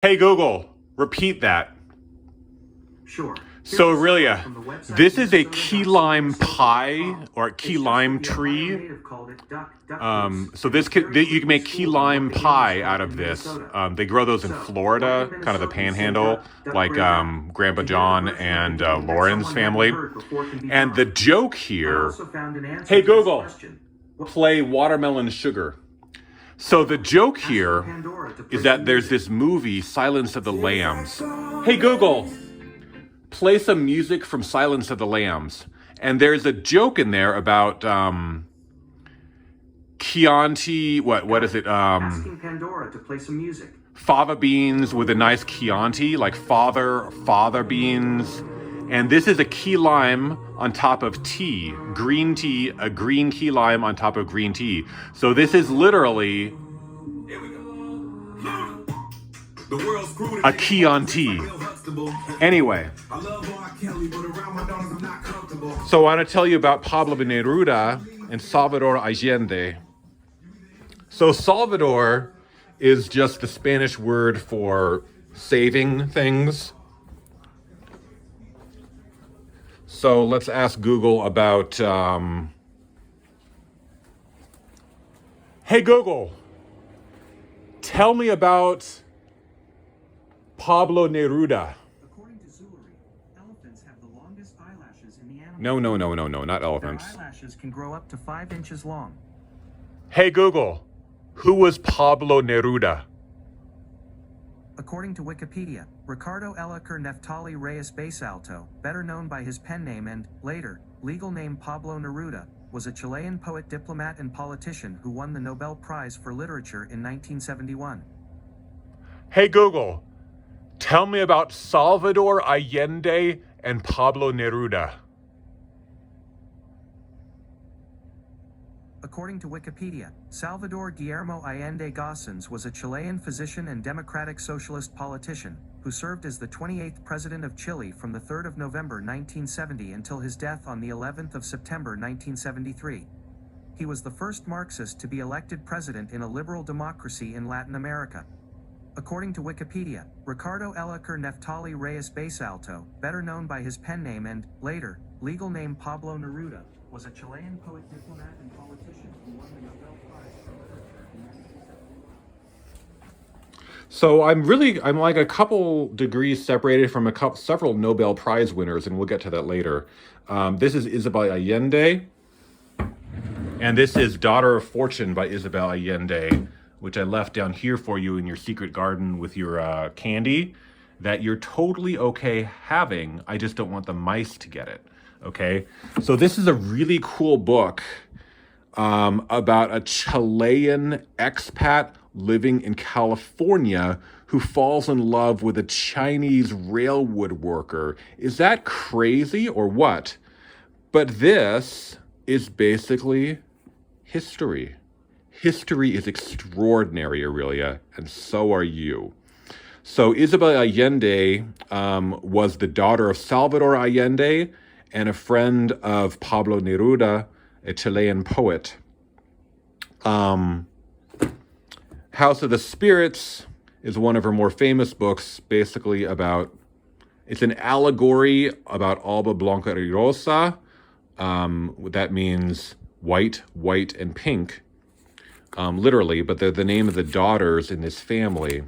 Hey Google, repeat that. Sure. So Aurelia, this is a key lime pie or key lime tree. So you can make key lime pie out of this. They grow those in Florida, kind of the panhandle, like Grandpa John and Lauren's family. And the joke here, hey Google, play Watermelon Sugar. So the joke here is that there's this movie, Silence of the Lambs. Hey Google, play some music from Silence of the Lambs. And there's a joke in there about Chianti, what is it? Asking Pandora to play some music. Fava beans with a nice Chianti, like father beans. And this is a key lime on top of tea, a green key lime on top of green tea. So this is literally a Chianti. Anyway, so I want to tell you about Pablo Neruda and Salvador Allende. So Salvador is just the Spanish word for saving things. So let's ask Google about, hey Google, tell me about Pablo Neruda. According to Zulary, elephants have the longest eyelashes in the animal. No, not elephants. Their eyelashes can grow up to 5 inches long. Hey Google, who was Pablo Neruda? According to Wikipedia, Ricardo Elícar Neftali Reyes Basalto, better known by his pen name and, later, legal name Pablo Neruda, was a Chilean poet, diplomat, and politician who won the Nobel Prize for Literature in 1971. Hey Google, tell me about Salvador Allende and Pablo Neruda. According to Wikipedia, Salvador Guillermo Allende Gossens was a Chilean physician and democratic socialist politician, who served as the 28th president of Chile from the 3rd of November 1970 until his death on the 11th of September 1973. He was the first Marxist to be elected president in a liberal democracy in Latin America. According to Wikipedia, Ricardo Elícar Neftali Reyes Basalto, better known by his pen name and, later, legal name Pablo Neruda, was a Chilean poet, diplomat, and politician who won the Nobel Prize for Literature in 1971. So I'm like a couple degrees separated from several Nobel Prize winners, and we'll get to that later. This is Isabel Allende, and this is Daughter of Fortune by Isabel Allende, which I left down here for you in your secret garden with your candy that you're totally okay having. I just don't want the mice to get it. Okay, so this is a really cool book about a Chilean expat living in California who falls in love with a Chinese railwood worker. Is that crazy or what? But this is basically history. History is extraordinary, Aurelia, and so are you. So Isabel Allende was the daughter of Salvador Allende and a friend of Pablo Neruda, a Chilean poet. House of the Spirits is one of her more famous books, basically it's an allegory about Alba Blanca y Rosa. That means white, and pink, literally, but they're the name of the daughters in this family.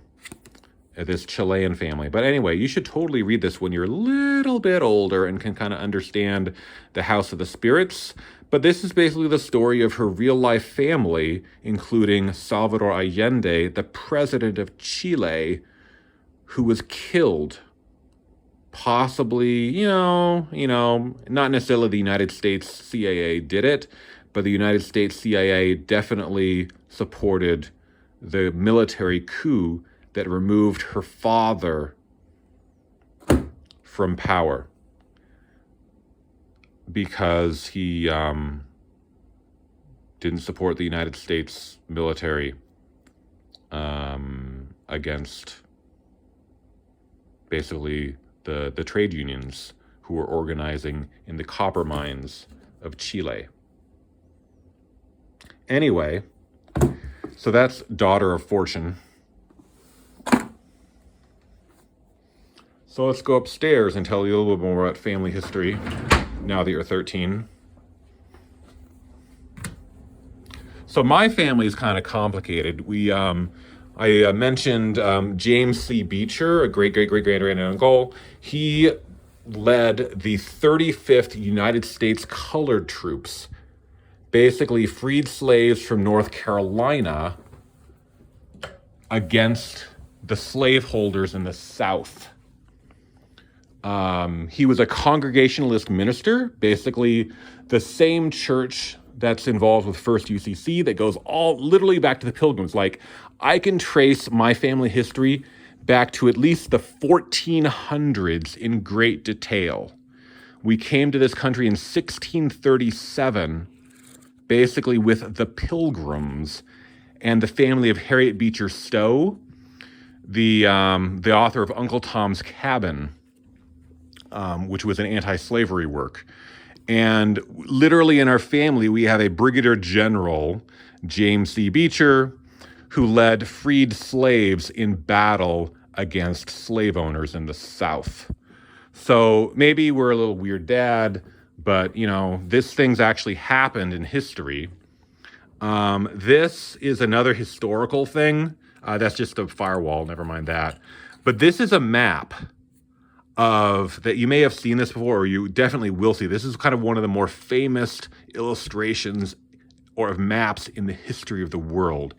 This Chilean family. But anyway, you should totally read this when you're a little bit older and can kind of understand the House of the Spirits. But this is basically the story of her real-life family, including Salvador Allende, the president of Chile, who was killed. Possibly, not necessarily the United States CIA did it, but the United States CIA definitely supported the military coup that removed her father from power because he didn't support the United States military against basically the trade unions who were organizing in the copper mines of Chile. Anyway, so that's Daughter of Fortune. So let's go upstairs and tell you a little bit more about family history now that you're 13. So my family is kind of complicated. I mentioned James C. Beecher, a great-great-great-great uncle. He led the 35th United States Colored Troops, basically freed slaves from North Carolina against the slaveholders in the South. He was a Congregationalist minister, basically the same church that's involved with First UCC that goes all literally back to the Pilgrims. Like, I can trace my family history back to at least the 1400s in great detail. We came to this country in 1637, basically with the Pilgrims and the family of Harriet Beecher Stowe, the author of Uncle Tom's Cabin, which was an anti-slavery work. And literally in our family, we have a Brigadier General, James C. Beecher, who led freed slaves in battle against slave owners in the South. So maybe we're a little weird dad, but, you know, this thing's actually happened in history. This is another historical thing. That's just a firewall, never mind that. But this is a map of that. You may have seen this before, or you definitely will see. This is kind of one of the more famous illustrations or of maps in the history of the world.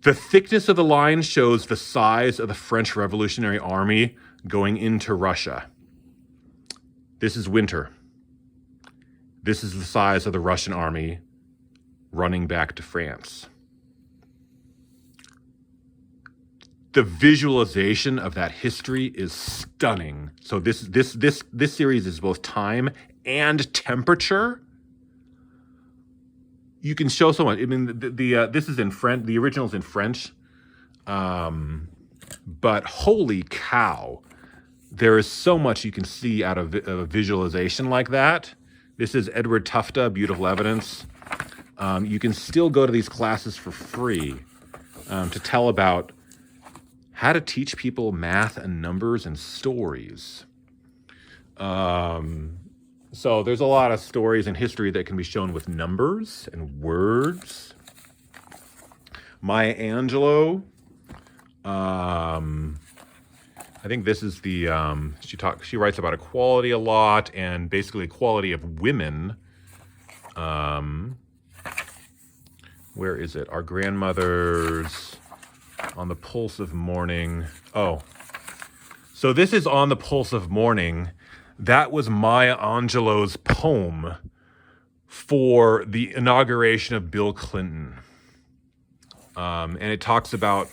The thickness of the line shows the size of the French Revolutionary Army going into Russia. This is winter. This is the size of the Russian army running back to France. The visualization of that history is stunning. So this series is both time and temperature. You can show someone. I mean, this is in French. The original's in French, but holy cow, there is so much you can see out of a visualization like that. This is Edward Tufte, Beautiful Evidence. You can still go to these classes for free to tell about how to teach people math and numbers and stories. So there's a lot of stories in history that can be shown with numbers and words. Maya Angelou, I think this is the, she writes about equality a lot, and basically equality of women. Where is it? Our grandmothers on the pulse of morning. Oh, so this is On the Pulse of Morning. That was Maya Angelou's poem for the inauguration of Bill Clinton. And it talks about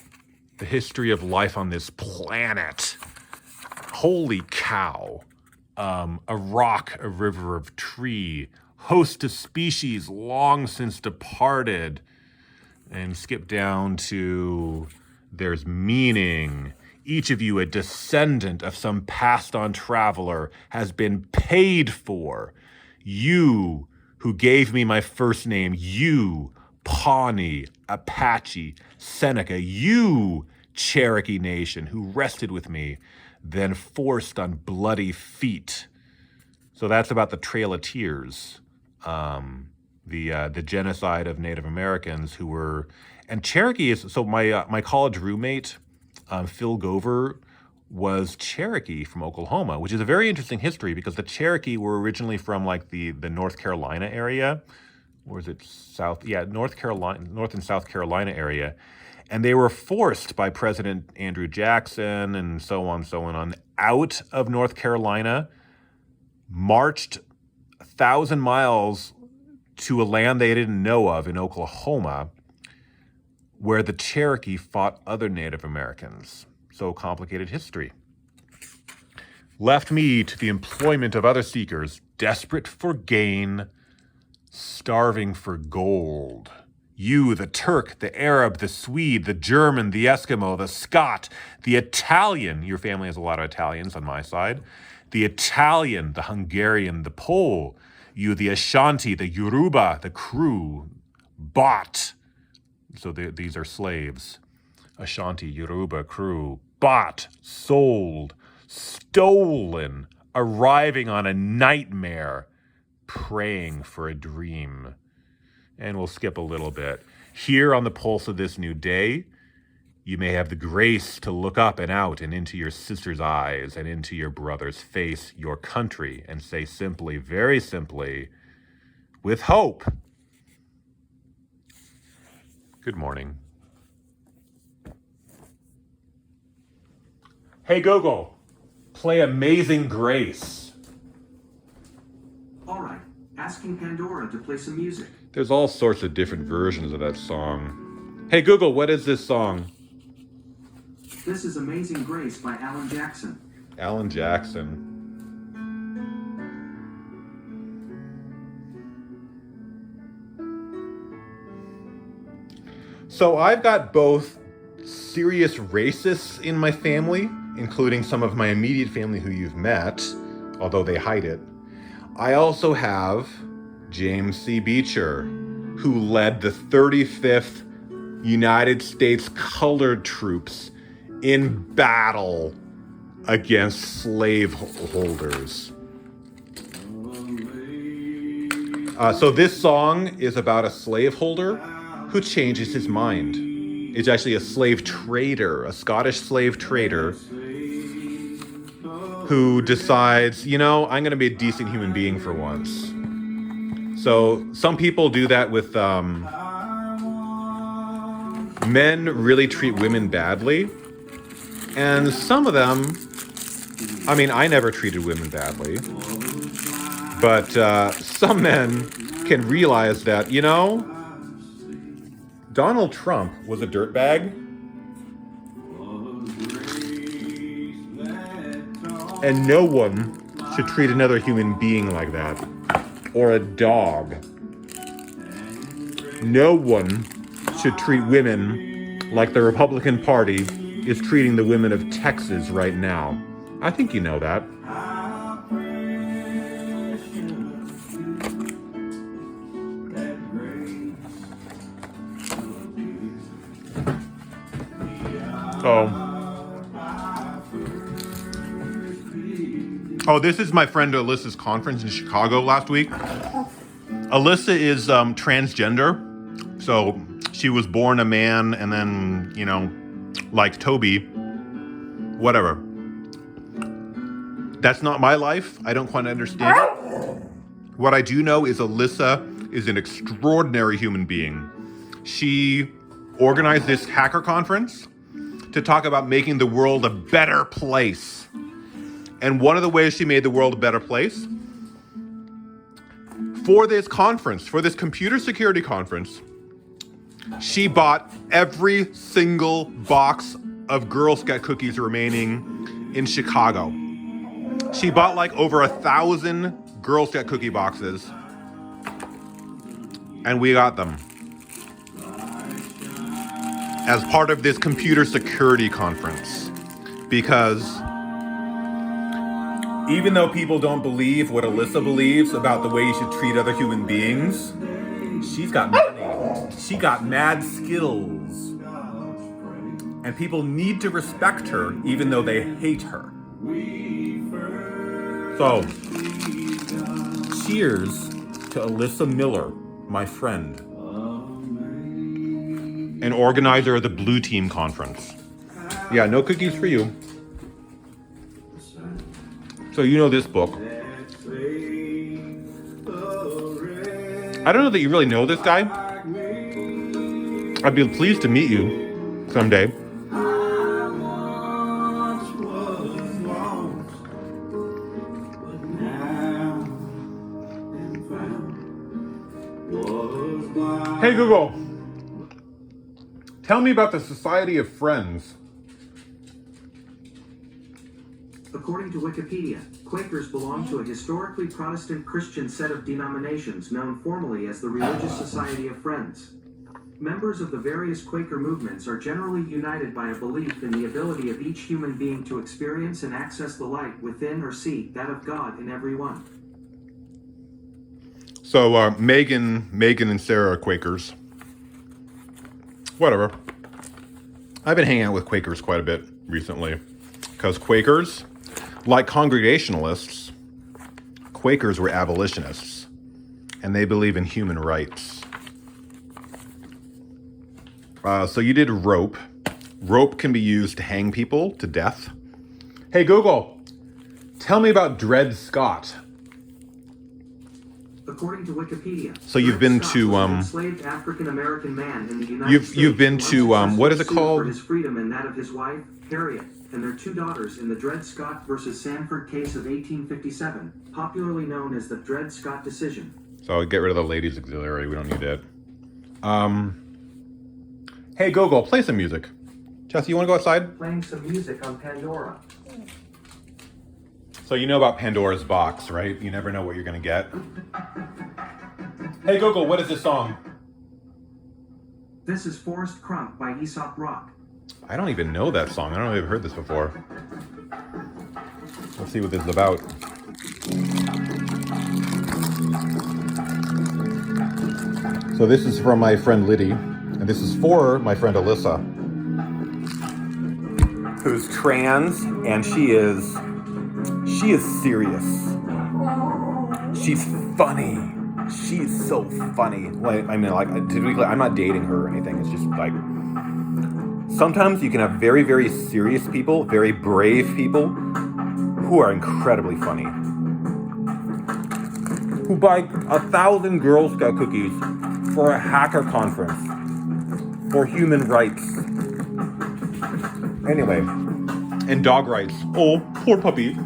the history of life on this planet. Holy cow. A rock, a river of tree, host of species long since departed. And skip down to there's meaning. Each of you, a descendant of some passed-on traveler, has been paid for. You, who gave me my first name, you, Pawnee, Apache, Seneca, you, Cherokee Nation, who rested with me, then forced on bloody feet. So that's about the Trail of Tears, the genocide of Native Americans who were, and Cherokee is, so my college roommate, Phil Gover, was Cherokee from Oklahoma, which is a very interesting history because the Cherokee were originally from like the North Carolina area, or is it South? Yeah, North and South Carolina area. And they were forced by President Andrew Jackson and so on, out of North Carolina, marched 1,000 miles to a land they didn't know of in Oklahoma, where the Cherokee fought other Native Americans. So complicated history. Left me to the employment of other seekers, desperate for gain, starving for gold. You, the Turk, the Arab, the Swede, the German, the Eskimo, the Scot, the Italian, your family has a lot of Italians on my side, the Italian, the Hungarian, the Pole, you, the Ashanti, the Yoruba, the Kru, bought. So these are slaves. Ashanti, Yoruba, Kru, bought, sold, stolen, arriving on a nightmare, praying for a dream. And we'll skip a little bit. Here on the pulse of this new day, you may have the grace to look up and out and into your sister's eyes and into your brother's face, your country, and say simply, very simply, with hope, good morning. Hey Google, play Amazing Grace. All right, asking Pandora to play some music. There's all sorts of different versions of that song. Hey Google, what is this song? This is Amazing Grace by Alan Jackson. Alan Jackson. So I've got both serious racists in my family, including some of my immediate family who you've met, although they hide it. I also have James C. Beecher, who led the 35th United States Colored Troops in battle against slaveholders. So this song is about a slaveholder who changes his mind. It's actually a slave trader, a Scottish slave trader, who decides, you know, I'm going to be a decent human being for once. So some people do that with men really treat women badly. And some of them, I mean, I never treated women badly. But some men can realize that, you know, Donald Trump was a dirtbag. And no one should treat another human being like that. Or a dog. No one should treat women like the Republican Party is treating the women of Texas right now. I think you know that. Oh, this is my friend Alyssa's conference in Chicago last week. Alyssa is transgender. So she was born a man and then, you know, like Toby, whatever. That's not my life. I don't quite understand it. What I do know is Alyssa is an extraordinary human being. She organized this hacker conference to talk about making the world a better place. And one of the ways she made the world a better place, for this conference, for this computer security conference, she bought every single box of Girl Scout cookies remaining in Chicago. She bought like over 1,000 Girl Scout cookie boxes, and we got them as part of this computer security conference. Because even though people don't believe what Alyssa believes about the way you should treat other human beings, she's got money. She got mad skills. And people need to respect her even though they hate her. So, cheers to Alyssa Miller, my friend, an organizer of the Blue Team Conference. Yeah, no cookies for you. So you know this book. I don't know that you really know this guy. I'd be pleased to meet you someday. Hey Google, tell me about the Society of Friends. According to Wikipedia, Quakers belong to a historically Protestant Christian set of denominations known formally as the Religious Society of Friends. Members of the various Quaker movements are generally united by a belief in the ability of each human being to experience and access the light within or see that of God in everyone. So Megan and Sarah are Quakers. Whatever. I've been hanging out with Quakers quite a bit recently. Because Quakers, like Congregationalists, Quakers were abolitionists. And they believe in human rights. So you did rope. Rope can be used to hang people to death. Hey, Google, tell me about Dred Scott. According to Wikipedia, so you've been to enslaved African American man in the United States. You've been to what is it called? For his freedom and that of his wife, Harriet, and their 2 daughters in the Dred Scott versus Sanford case of 1857, popularly known as the Dred Scott decision. So get rid of the ladies auxiliary. We don't need it. Hey Google, play some music. Jesse, you want to go outside? Playing some music on Pandora. So you know about Pandora's box, right? You never know what you're going to get. Hey Google, what is this song? This is Forest Crump by Aesop Rock. I don't even know that song. I don't know if I've heard this before. Let's see what this is about. So this is from my friend Liddy, and this is for my friend Alyssa, who's trans, and she is serious. She's funny. She's so funny. Like, I mean, like, typically, I'm not dating her or anything. It's just like, sometimes you can have very, very serious people, very brave people, who are incredibly funny. Who buy 1,000 Girl Scout cookies for a hacker conference for human rights. Anyway, and dog rights. Oh, poor puppy.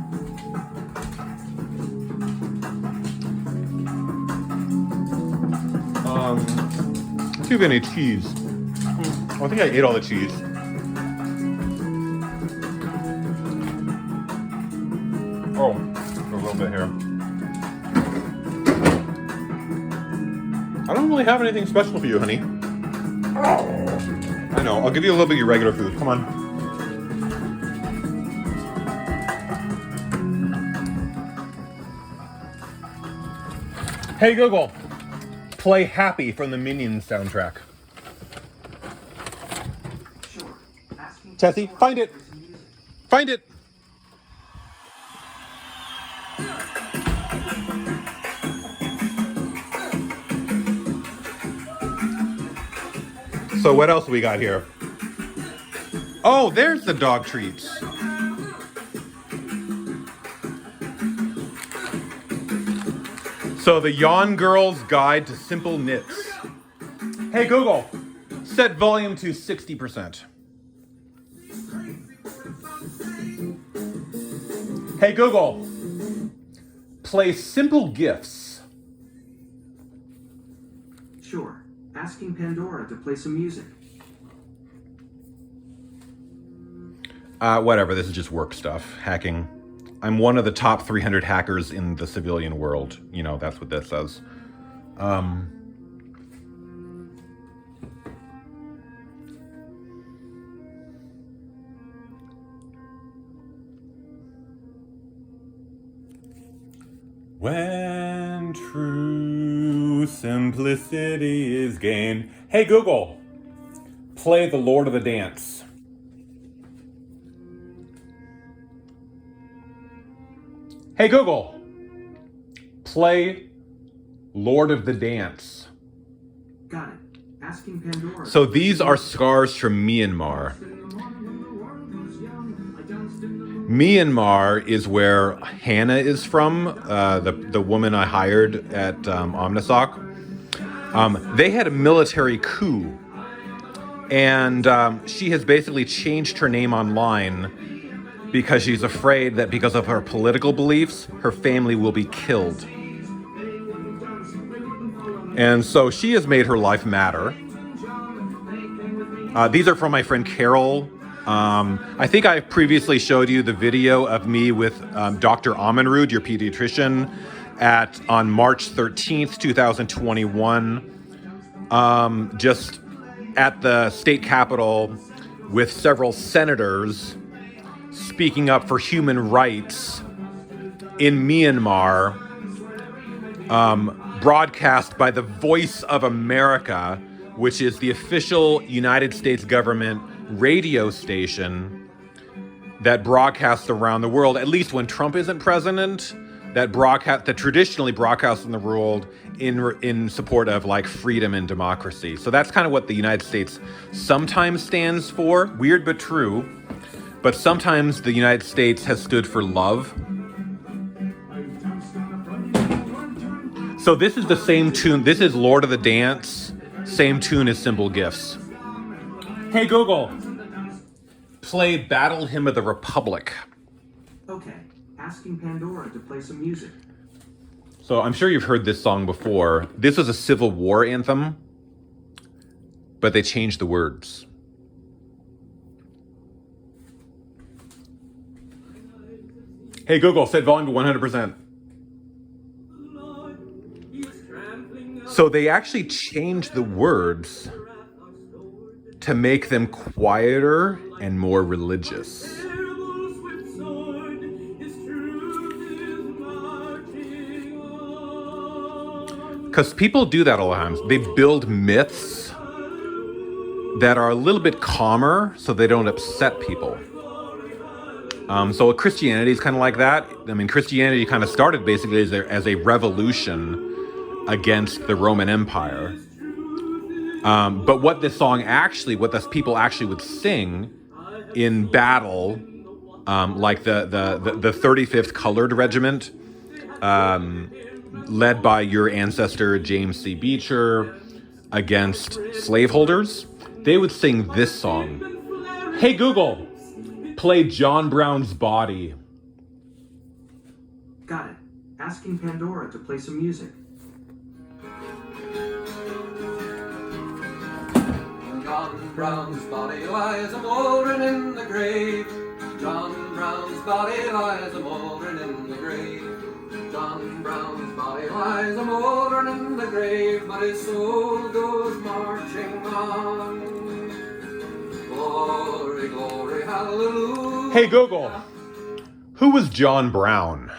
Too many cheese. I think I ate all the cheese. Oh, a little bit here. I don't really have anything special for you, honey. I know. I'll give you a little bit of your regular food. Come on. Hey Google, play Happy from the Minions soundtrack. Sure. Tessie, find it. Find it. So what else we got here? Oh, there's the dog treats. So the Yawn Girl's Guide to Simple Knits. Hey Google, set volume to 60%. Hey Google, play Simple Gifts. Sure. Asking Pandora to play some music. Whatever, this is just work stuff. Hacking. I'm one of the top 300 hackers in the civilian world. You know, that's what this says. When true simplicity is gained. Hey Google, play The Lord of the Dance. Hey Google, play Lord of the Dance. Got it. Asking Pandora. So these are scars from Myanmar. Myanmar is where Hannah is from, the woman I hired at Omnisoc. They had a military coup, and she has basically changed her name online because she's afraid that because of her political beliefs, her family will be killed. And so she has made her life matter. These are from my friend Carol. I think I previously showed you the video of me with Dr. Amunrud, your pediatrician, on March 13th, 2021, just at the state capitol with several senators speaking up for human rights in Myanmar, broadcast by the Voice of America, which is the official United States government radio station that broadcasts around the world, at least when Trump isn't president, that traditionally broadcasts in the world in support of like freedom and democracy. So that's kind of what the United States sometimes stands for. Weird but true. But sometimes the United States has stood for love. So this is the same tune. This is Lord of the Dance. Same tune as Simple Gifts. Hey Google, play Battle Hymn of the Republic. Okay, asking Pandora to play some music. So I'm sure you've heard this song before. This was a Civil War anthem, but they changed the words. Hey Google, set volume to 100%. So they actually changed the words to make them quieter and more religious. Because people do that all the time. They build myths that are a little bit calmer so they don't upset people. So Christianity is kind of like that. I mean, Christianity kind of started basically as a revolution against the Roman Empire. But what this song actually, what the people actually would sing in battle, like the 35th Colored Regiment, led by your ancestor James C. Beecher, against slaveholders, they would sing this song. Hey Google, play John Brown's Body. Got it. Asking Pandora to play some music. John Brown's body lies a mouldering in the grave. John Brown's body lies a mouldering in the grave. John Brown's body lies a mouldering in the grave, but his soul goes marching on. Glory, glory, hallelujah. Hey Google, who was John Brown?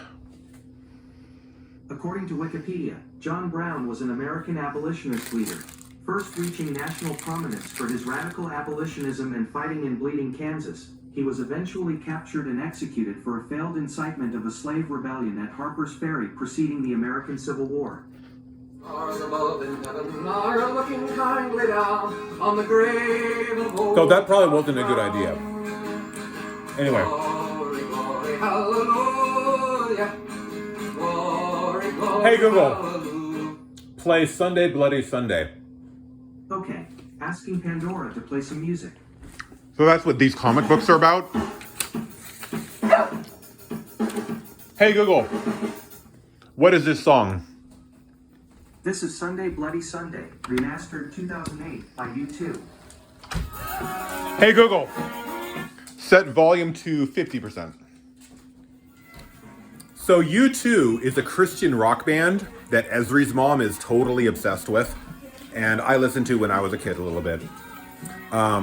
According to Wikipedia, John Brown was an American abolitionist leader, first reaching national prominence for his radical abolitionism and fighting in Bleeding, Kansas. He was eventually captured and executed for a failed incitement of a slave rebellion at Harper's Ferry preceding the American Civil War. Stars above in heaven are looking kindly down on the grave of old. So that probably wasn't a good idea. Anyway. Glory, glory, hallelujah. Glory, glory, Hey Google, hallelujah. play Sunday Bloody Sunday. Okay, asking Pandora to play some music. So that's what these comic books are about. Hey Google, what is this song? This is Sunday Bloody Sunday, remastered 2008 by U2. Hey Google, set volume to 50%. So U2 is a Christian rock band that Esri's mom is totally obsessed with, and I listened to when I was a kid a little bit.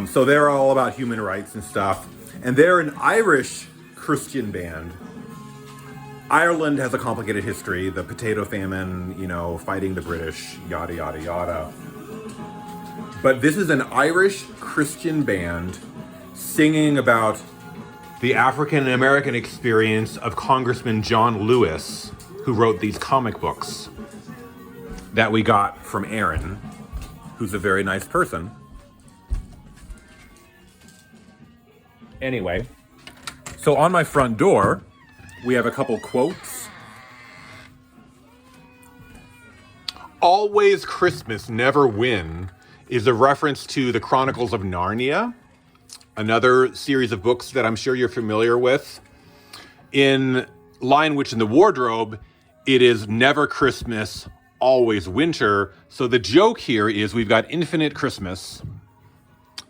So they're all about human rights and stuff, and they're an Irish Christian band. Ireland has a complicated history, the potato famine, fighting the British, yada, yada, yada. But this is an Irish Christian band singing about the African American experience of Congressman John Lewis, who wrote these comic books that we got from Aaron, who's a very nice person. Anyway, so on my front door, we have a couple quotes. Always Christmas, never win is a reference to the Chronicles of Narnia, another series of books that I'm sure you're familiar with. In Lion, Witch, and the Wardrobe, it is never Christmas, always winter. So the joke here is we've got infinite Christmas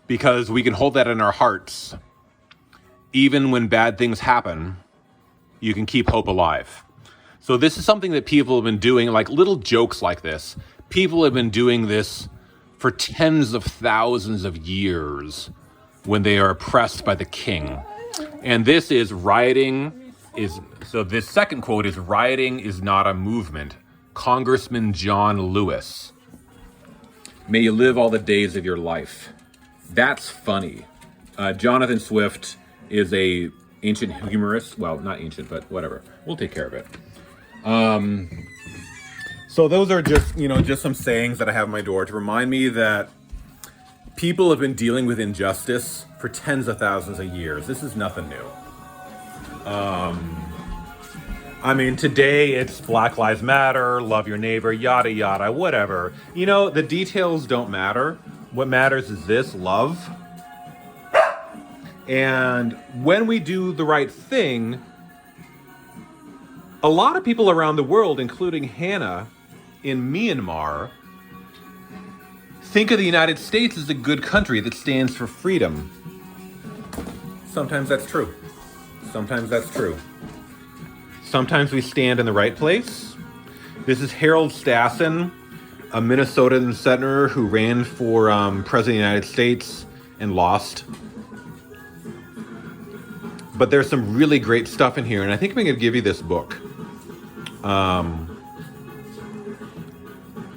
because we can hold that in our hearts. Even when bad things happen, you can keep hope alive. So this is something that people have been doing, like little jokes like this. People have been doing this for tens of thousands of years when they are oppressed by the king. And this is so this second quote is, rioting is not a movement. Congressman John Lewis. May you live all the days of your life. That's funny. Jonathan Swift is a ancient humorous. Well, not ancient, but whatever. We'll take care of it. So those are just, just some sayings that I have on my door to remind me that people have been dealing with injustice for tens of thousands of years. This is nothing new. Today it's Black Lives Matter, love your neighbor, yada, yada, whatever. The details don't matter. What matters is this, love. And when we do the right thing, a lot of people around the world, including Hannah in Myanmar, think of the United States as a good country that stands for freedom. Sometimes that's true. Sometimes that's true. Sometimes we stand in the right place. This is Harold Stassen, a Minnesotan senator who ran for president of the United States and lost. But there's some really great stuff in here, and I think I'm going to give you this book.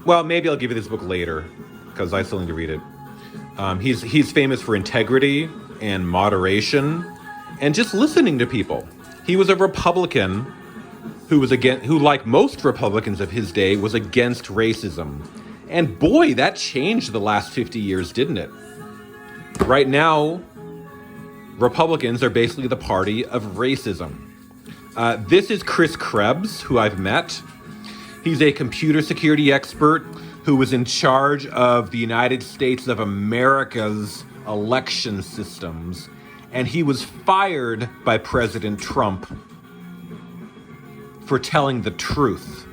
Well, maybe I'll give you this book later, because I still need to read it. He's famous for integrity and moderation, and just listening to people. He was a Republican who, like most Republicans of his day, was against racism. And boy, that changed the last 50 years, didn't it? Right now, Republicans are basically the party of racism. This is Chris Krebs, who I've met. He's a computer security expert who was in charge of the United States of America's election systems, and he was fired by President Trump for telling the truth.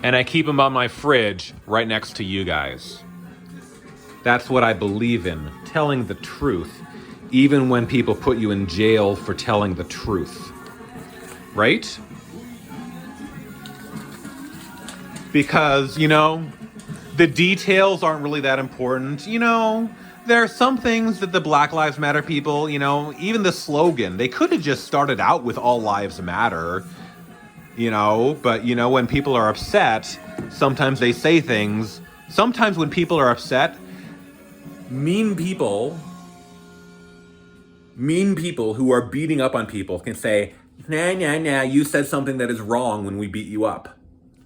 And I keep him on my fridge right next to you guys. That's what I believe in, telling the truth, even when people put you in jail for telling the truth. Right? Because, the details aren't really that important. There are some things that the Black Lives Matter people, even the slogan, they could have just started out with All Lives Matter, but, when people are upset, sometimes they say things. Sometimes when people are upset, mean people who are beating up on people can say, nah, you said something that is wrong when we beat you up.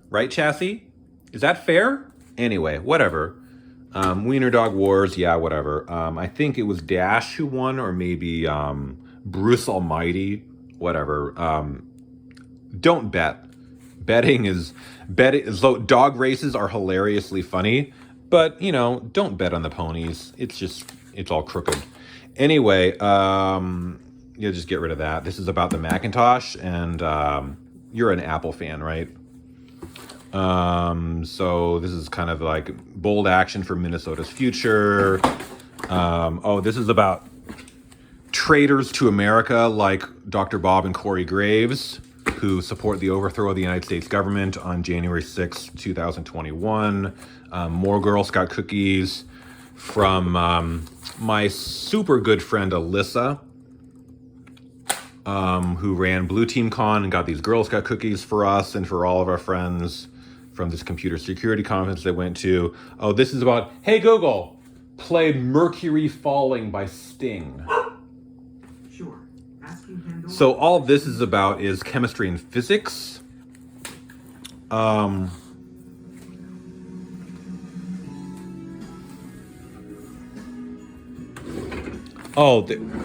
Right, Chassis? Is that fair? Anyway, whatever. Wiener Dog Wars, yeah, whatever. I think it was Dash who won, or maybe Bruce Almighty, whatever. Don't bet. Dog races are hilariously funny, but, don't bet on the ponies. It's all crooked. Anyway, just get rid of that. This is about the Macintosh, and you're an Apple fan, right? So this is kind of like bold action for Minnesota's future. This is about traitors to America like Dr. Bob and Corey Graves, who support the overthrow of the United States government on January 6, 2021. More Girl Scout cookies from my super good friend Alyssa, who ran Blue Team Con and got these Girl Scout cookies for us and for all of our friends from this computer security conference they went to. Oh, this is about, hey Google, play Mercury Falling by Sting. Sure. So all this is about is chemistry and physics.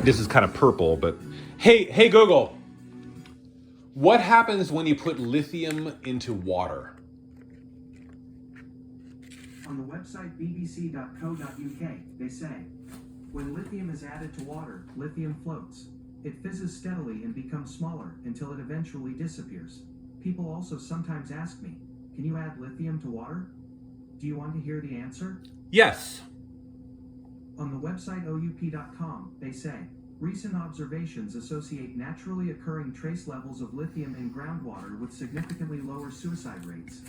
This is kind of purple, but hey Google, what happens when you put lithium into water? On the website bbc.co.uk, they say, when lithium is added to water, lithium floats. It fizzes steadily and becomes smaller until it eventually disappears. People also sometimes ask me, can you add lithium to water? Do you want to hear the answer? Yes. On the website oup.com, they say, recent observations associate naturally occurring trace levels of lithium in groundwater with significantly lower suicide rates.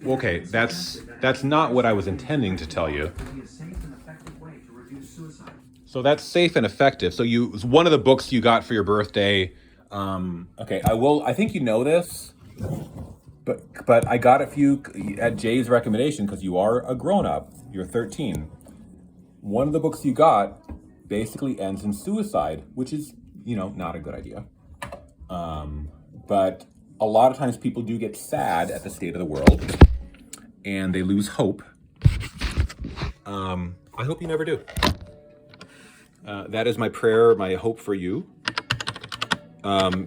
Okay, that's not what I was intending to tell you. Be a safe and effective way to reduce suicide. So that's safe and effective. So one of the books you got for your birthday. I think you know this, but I got it for you at Jay's recommendation because you are a grown-up. You're 13. One of the books you got basically ends in suicide, which is, not a good idea. But a lot of times people do get sad at the state of the world and they lose hope. I hope you never do. That is my prayer, my hope for you.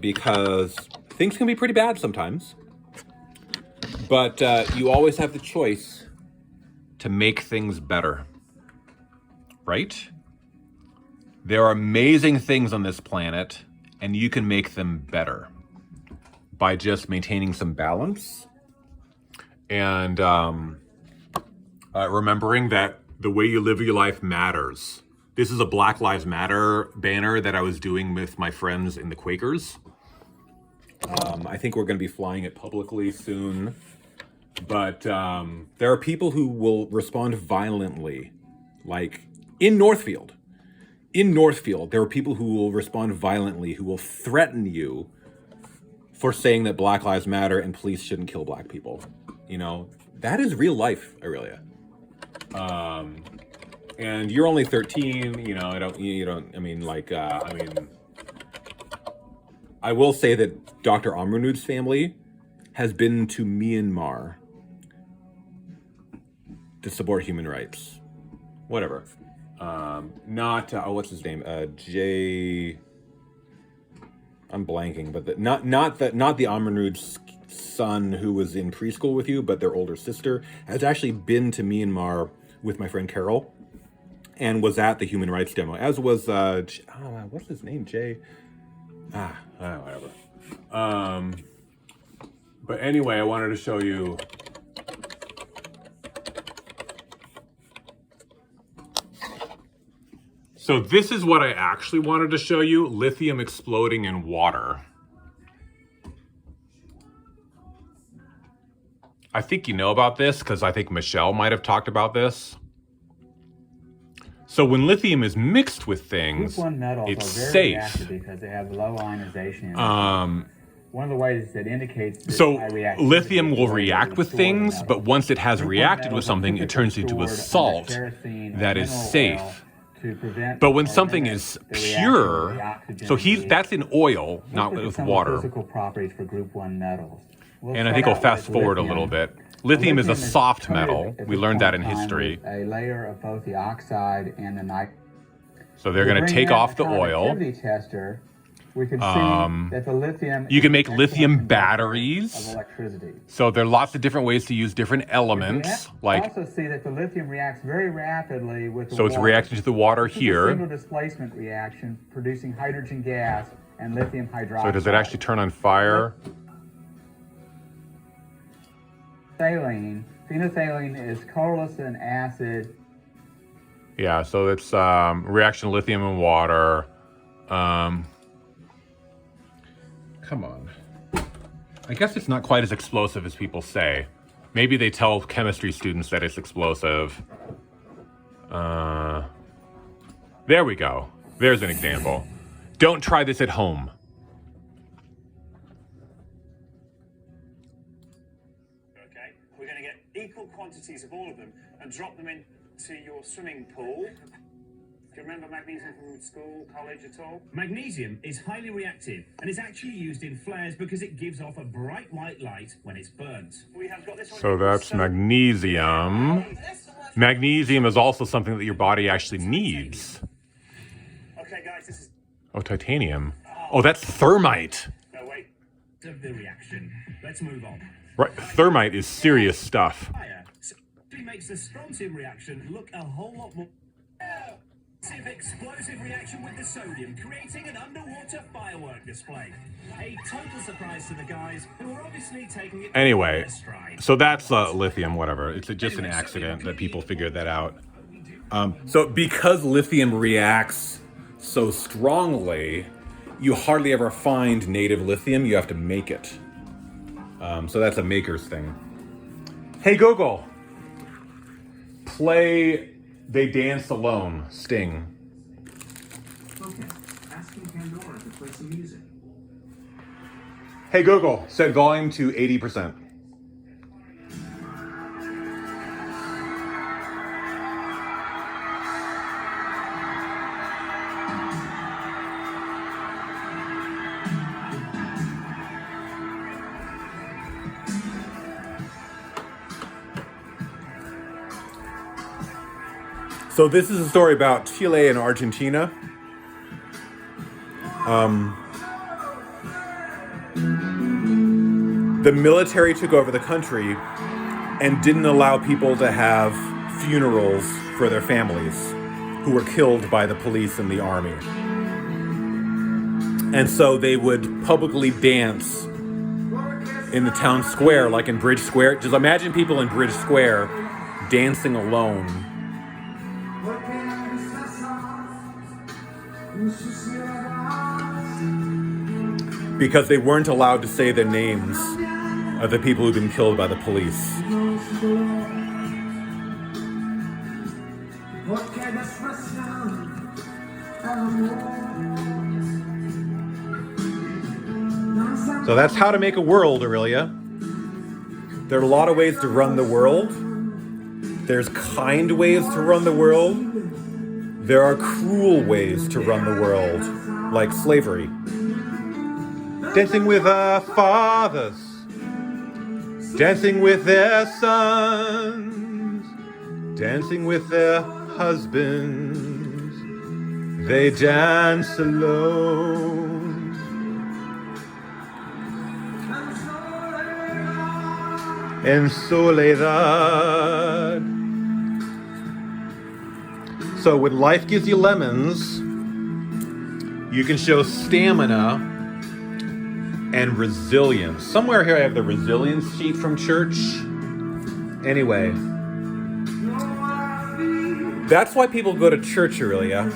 Because things can be pretty bad sometimes. But you always have the choice to make things better. Right? There are amazing things on this planet, and you can make them better by just maintaining some balance and remembering that the way you live your life matters. This is a Black Lives Matter banner that I was doing with my friends in the Quakers. I think we're going to be flying it publicly soon. But there are people who will respond violently, like in Northfield. In Northfield, there are people who will respond violently, who will threaten you for saying that Black Lives Matter and police shouldn't kill black people. That is real life, Aurelia. And you're only 13, I will say that Dr. Amunrud's family has been to Myanmar to support human rights. Whatever. What's his name? I'm blanking, but not the Amunrud's son who was in preschool with you, but their older sister has actually been to Myanmar with my friend Carol and was at the human rights demo, as was what's his name? Whatever. But anyway, I wanted to show you. So this is what I actually wanted to show you, lithium exploding in water. I think you know about this because I think Michelle might have talked about this. So when lithium is mixed with things, Group 1 metals it's are very safe. reactive because they have low ionization. One of the ways that indicates that So high reactivity lithium will is the way react that with we store the things, metal. but once it has Group 1 reacted with metals are something, it turns into a typically salt stored under kerosene that or is mineral safe. oil to prevent But when or something limit is the reaction of pure, the oxygen so in the that's in oil, Let's not look at with some of the water. physical properties for Group 1 metals. We'll And I start think we'll out fast with forward a lithium. little bit. Lithium is a soft coated metal. at We this learned point that in time history. with a layer of both the oxide and the nitrogen. So they're going to take off the oil. Conductivity tester, we can see that the lithium. You can is make an lithium excellent conductor batteries. Of electricity. So there are lots of different ways to use different elements. We Like, also see that the lithium reacts very rapidly with the so it's water. reacting to the water This is a single here. displacement reaction producing hydrogen gas and lithium hydroxide. So does it actually turn on fire? Phenolphthalein. Phenolphthalein is colorless acid. Yeah, so it's reaction of lithium and water. Come on. I guess it's not quite as explosive as people say. Maybe they tell chemistry students that it's explosive. There we go. There's an example. Don't try this at home. Okay, we're going to get equal quantities of all of them and drop them into your swimming pool. Do you remember magnesium from school, college at all? Magnesium is highly reactive and is actually used in flares because it gives off a bright white light when it's burnt. We have got this one. So that's magnesium. Magnesium is also something that your body actually needs. Okay, guys, this is. Oh, titanium. Oh, that's thermite. No, wait. Of the reaction. Let's move on. Right, thermite is serious stuff. Fire simply makes the strontium reaction look a whole lot more. Massive explosive reaction with the sodium, creating an underwater firework display. A total surprise to the guys who are obviously taking it Anyway, in their stride. so that's lithium, whatever. It's just an accident that people figured that out. So because lithium reacts so strongly, you hardly ever find native lithium. You have to make it. So that's a maker's thing. Hey, Google, play They Dance Alone, Sting. Okay, asking Pandora to play some music. Hey, Google, set volume to 80%. So this is a story about Chile and Argentina. The military took over the country and didn't allow people to have funerals for their families who were killed by the police and the army. And so they would publicly dance in the town square, like in Bridge Square. Just imagine people in Bridge Square dancing alone. Because they weren't allowed to say the names of the people who'd been killed by the police. So that's how to make a world, Aurelia. There are a lot of ways to run the world. There's kind ways to run the world. There are cruel ways to run the world, like slavery. Dancing with our fathers, dancing with their sons, dancing with their husbands. They dance alone. En soledad. So when life gives you lemons, you can show stamina and resilience. Somewhere here I have the resilience sheet from church. Anyway, that's why people go to church, Aurelia,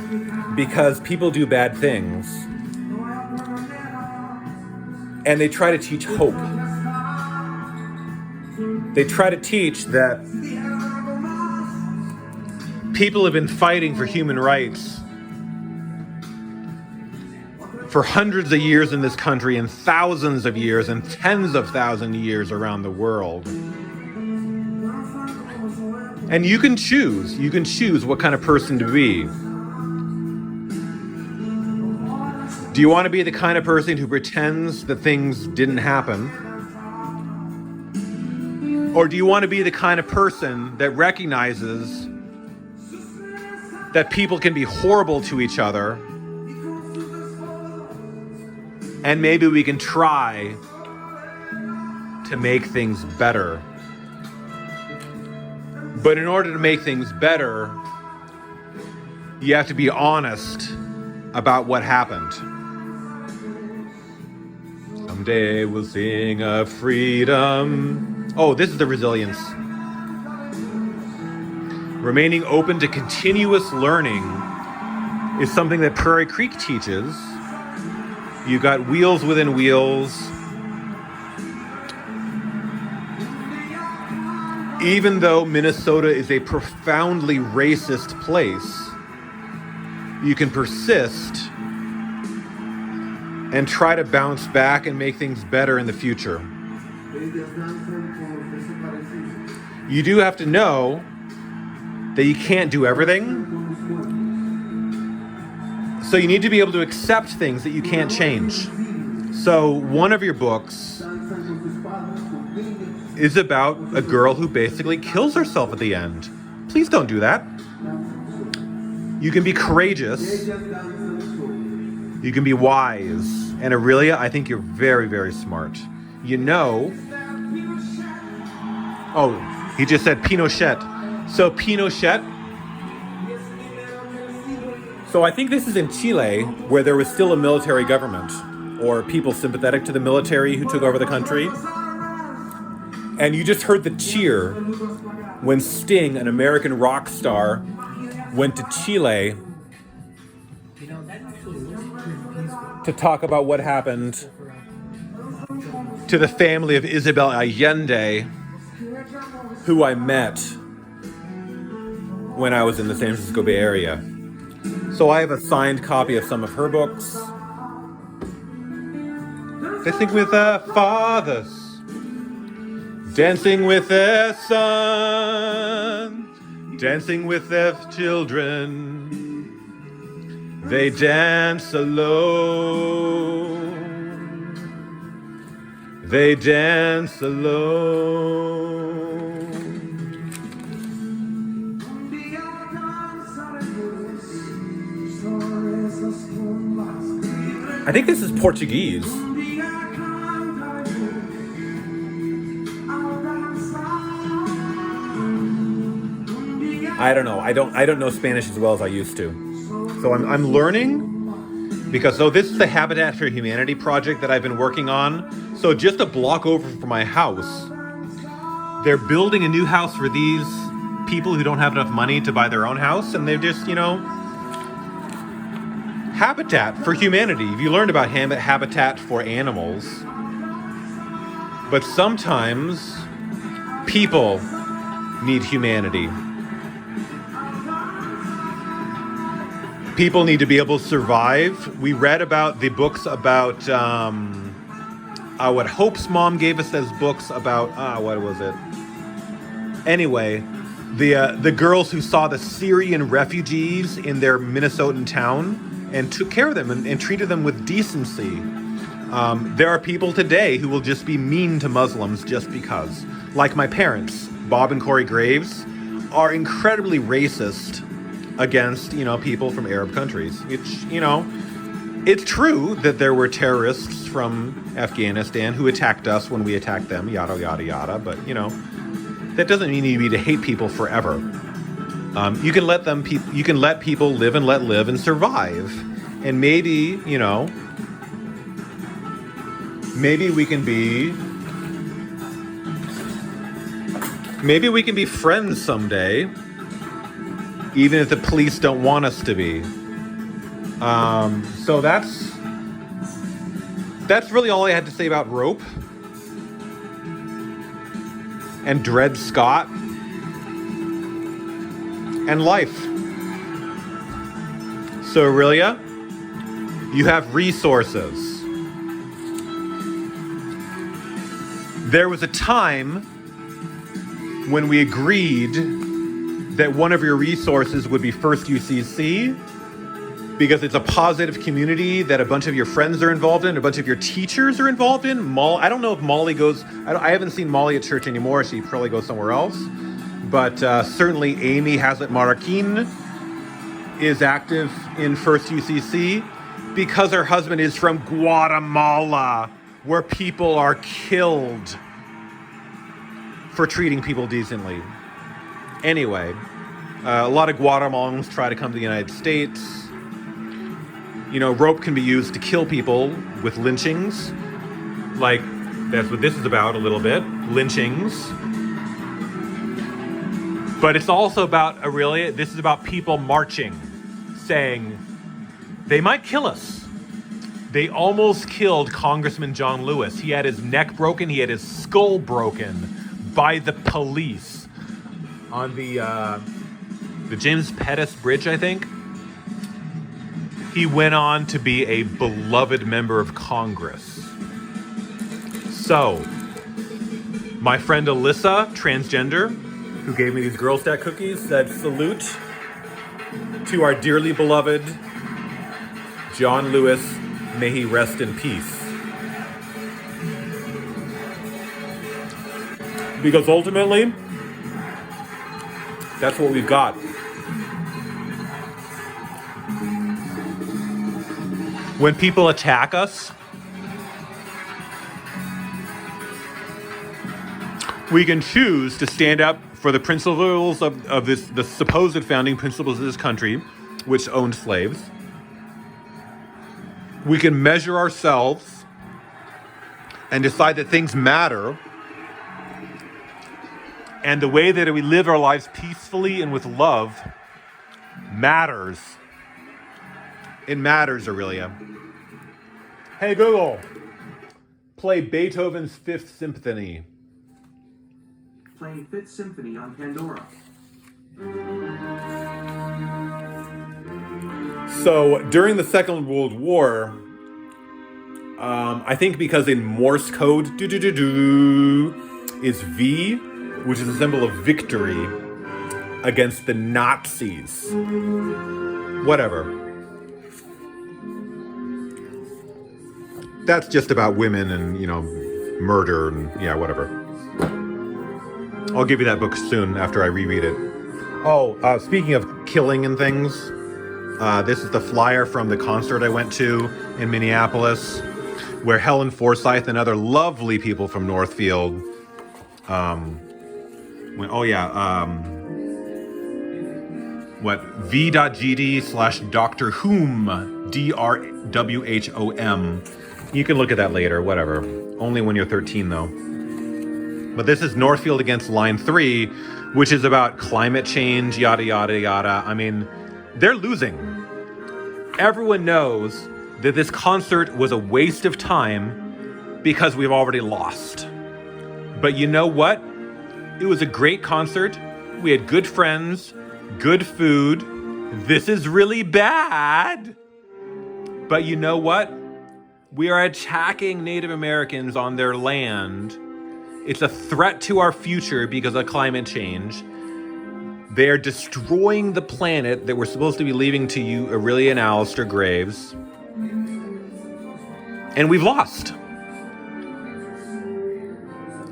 because people do bad things. And they try to teach hope. They try to teach that people have been fighting for human rights for hundreds of years in this country and thousands of years and tens of thousands of years around the world. And you can choose what kind of person to be. Do you want to be the kind of person who pretends that things didn't happen? Or do you want to be the kind of person that recognizes that people can be horrible to each other and maybe we can try to make things better? But in order to make things better, you have to be honest about what happened. Someday we'll sing of freedom. Oh, this is the resilience. Remaining open to continuous learning is something that Prairie Creek teaches. You got wheels within wheels. Even though Minnesota is a profoundly racist place, you can persist and try to bounce back and make things better in the future. You do have to know that you can't do everything. So you need to be able to accept things that you can't change. So one of your books is about a girl who basically kills herself at the end. Please don't do that. You can be courageous. You can be wise. And Aurelia, I think you're very, very smart. You know... Oh, he just said Pinochet. So Pinochet... So I think this is in Chile, where there was still a military government, or people sympathetic to the military who took over the country. And you just heard the cheer when Sting, an American rock star, went to Chile to talk about what happened to the family of Isabel Allende, who I met when I was in the San Francisco Bay Area. So I have a signed copy of some of her books. Dancing with their fathers, dancing with their sons, dancing with their children. They dance alone. They dance alone. I think this is Portuguese. I don't know. I don't know Spanish as well as I used to. So I'm learning because this is the Habitat for Humanity project that I've been working on. So just a block over from my house, they're building a new house for these people who don't have enough money to buy their own house, and they're just, Habitat for Humanity. You learned about habitat for animals, but sometimes people need humanity. People need to be able to survive. We read about the books about what Hope's mom gave us as books about. What was it? Anyway, the girls who saw the Syrian refugees in their Minnesotan town and took care of them and treated them with decency. There are people today who will just be mean to Muslims just because. Like my parents, Bob and Corey Graves, are incredibly racist against, people from Arab countries. It's true that there were terrorists from Afghanistan who attacked us when we attacked them, yada, yada, yada. But, that doesn't mean you need to hate people forever. You can let people live and let live and survive. And maybe, maybe we can be friends someday, even if the police don't want us to be. So that's really all I had to say about rope and Dred Scott and life. So Aurelia, you have resources. There was a time when we agreed that one of your resources would be First UCC, because it's a positive community that a bunch of your friends are involved in, a bunch of your teachers are involved in. I don't know if Molly goes, I haven't seen Molly at church anymore. She probably goes somewhere else. But certainly Amy Hazlitt Marroquin is active in First UCC because her husband is from Guatemala, where people are killed for treating people decently. Anyway, a lot of Guatemalans try to come to the United States. Rope can be used to kill people with lynchings. Like, that's what this is about a little bit, lynchings. But it's also about, Aurelia, this is about people marching, saying, they might kill us. They almost killed Congressman John Lewis. He had his neck broken, he had his skull broken by the police on the James Pettus Bridge, I think. He went on to be a beloved member of Congress. So, my friend Alyssa, transgender, who gave me these Girl Scout cookies, said salute to our dearly beloved John Lewis. May he rest in peace. Because ultimately, that's what we've got. When people attack us, we can choose to stand up for the principles of the supposed founding principles of this country, which owned slaves. We can measure ourselves and decide that things matter, and the way that we live our lives peacefully and with love matters. It matters, Aurelia. Hey Google, play Beethoven's Fifth Symphony. Playing Fifth Symphony on Pandora. So during the Second World War, I think because in Morse code, is V, which is a symbol of victory against the Nazis. Whatever. That's just about women and, murder and, whatever. I'll give you that book soon after I reread it. Oh, speaking of killing and things, This is the flyer from the concert I went to in Minneapolis, where Helen Forsyth and other lovely people from Northfield went. Oh yeah, v.gd/Dr. Whom, DRWHOM. You can look at that later, whatever. Only when you're 13 though. But this is Northfield against Line 3, which is about climate change, yada, yada, yada. I mean, they're losing. Everyone knows that this concert was a waste of time because we've already lost. But you know what? It was a great concert. We had good friends, good food. This is really bad. But you know what? We are attacking Native Americans on their land. It's a threat to our future because of climate change. They're destroying the planet that we're supposed to be leaving to you, Aurelia and Alistair Graves. And we've lost.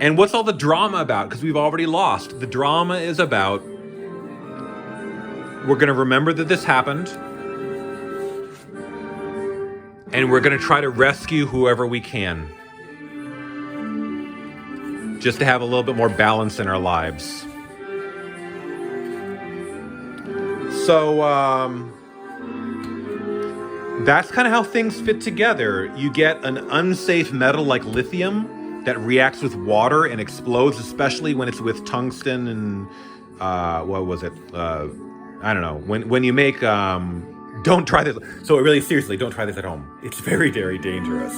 And what's all the drama about? Because we've already lost. The drama is about, we're going to remember that this happened. And we're going to try to rescue whoever we can. Just to have a little bit more balance in our lives. So, that's kind of how things fit together. You get an unsafe metal like lithium that reacts with water and explodes, especially when it's with tungsten and, what was it? I don't know. When you make, don't try this. So really, seriously, don't try this at home. It's very, very dangerous.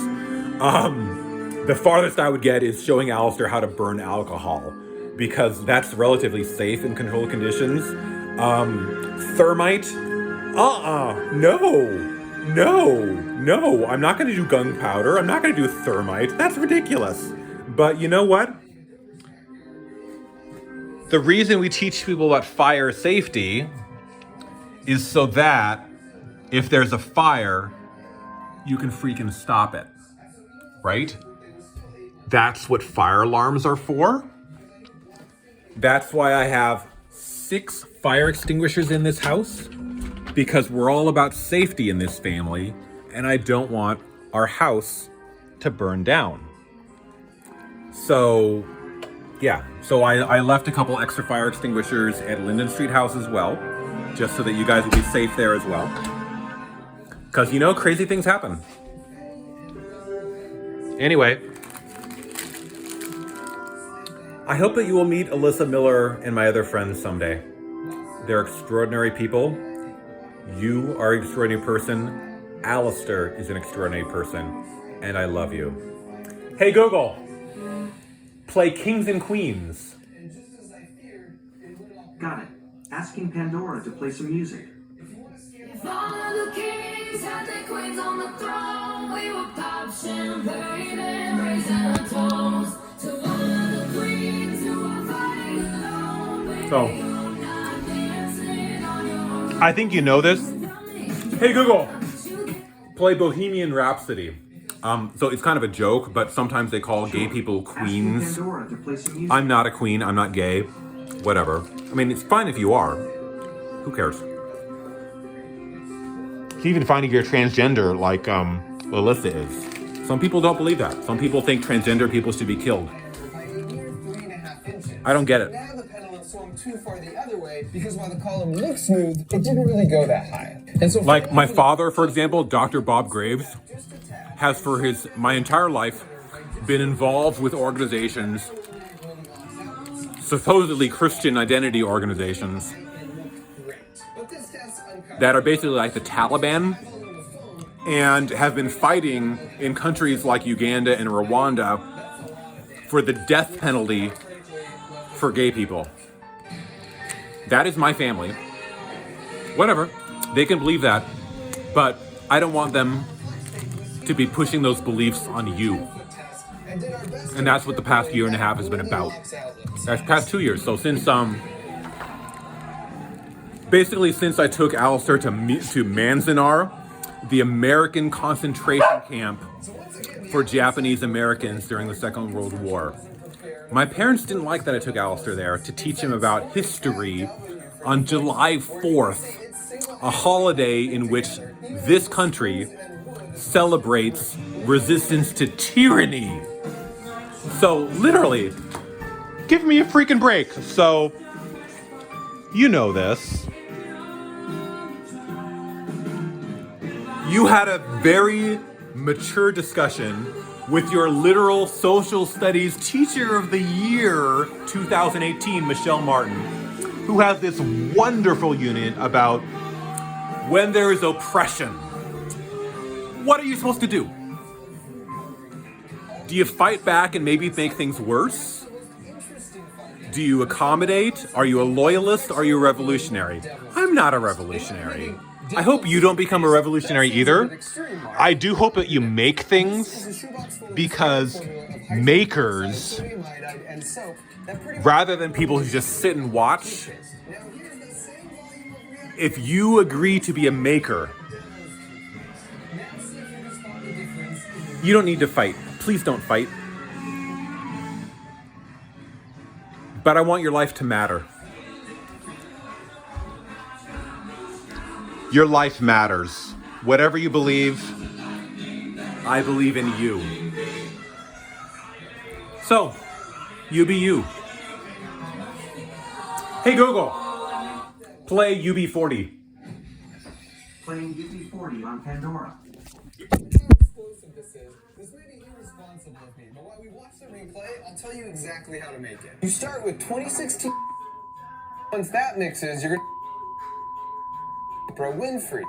The farthest I would get is showing Alistair how to burn alcohol, because that's relatively safe in controlled conditions. Thermite? No. I'm not going to do gunpowder. I'm not going to do thermite. That's ridiculous. But you know what? The reason we teach people about fire safety is so that if there's a fire, you can freaking stop it, right? That's what fire alarms are for. That's why I have 6 fire extinguishers in this house, because we're all about safety in this family, and I don't want our house to burn down. So, yeah. So I left a couple extra fire extinguishers at Linden Street House as well, just so that you guys will be safe there as well. Because, you know, crazy things happen. Anyway, I hope that you will meet Alyssa Miller and my other friends someday. They're extraordinary people. You are an extraordinary person. Alistair is an extraordinary person. And I love you. Hey Google, play Kings and Queens. Got it. Asking Pandora to play some music. If all of the kings had their queens on the throne, we would pop champagne and raise our toast to all of the queens who are fighting alone. So, I think you know this. Hey Google, play Bohemian Rhapsody. So it's kind of a joke, but sometimes they call gay people queens. I'm not a queen, I'm not gay. Whatever. I mean, it's fine if you are. Who cares? It's even fine if you're transgender, like Alyssa is. Some people don't believe that. Some people think transgender people should be killed. I don't get it. Now the pendulum swung too far the other way, because while the column looked smooth, it didn't really go that high. And so, like my father, for example, Dr. Bob Graves, has for my entire life been involved with organizations, supposedly Christian identity organizations, that are basically like the Taliban, and have been fighting in countries like Uganda and Rwanda for the death penalty for gay people. That is my family. Whatever, they can believe that, but I don't want them to be pushing those beliefs on you. And that's what the past year and a half has been about. That's past 2 years. So since basically since I took Alistair to Manzanar, the American concentration camp for Japanese Americans during the Second World War. My parents didn't like that I took Alistair there to teach him about history on July 4th a holiday in which this country celebrates resistance to tyranny. So literally, give me a freaking break. So, you know this. You had a very mature discussion with your literal social studies teacher of the year 2018, Michelle Martin, who has this wonderful unit about when there is oppression. What are you supposed to do? Do you fight back and maybe make things worse? Do you accommodate? Are you a loyalist? Are you a revolutionary? I'm not a revolutionary. I hope you don't become a revolutionary either. I do hope that you make things, because makers, rather than people who just sit and watch, if you agree to be a maker, you don't need to fight. Please don't fight. But I want your life to matter. Your life matters. Whatever you believe, I believe in you. So, you be you. Hey Google, play UB40. Playing UB40 on Pandora. Explosive this is. This may be irresponsible of me, but while we watch the replay, I'll tell you exactly how to make it. You start with 2016. Once that mixes, you're gonna Winfrey.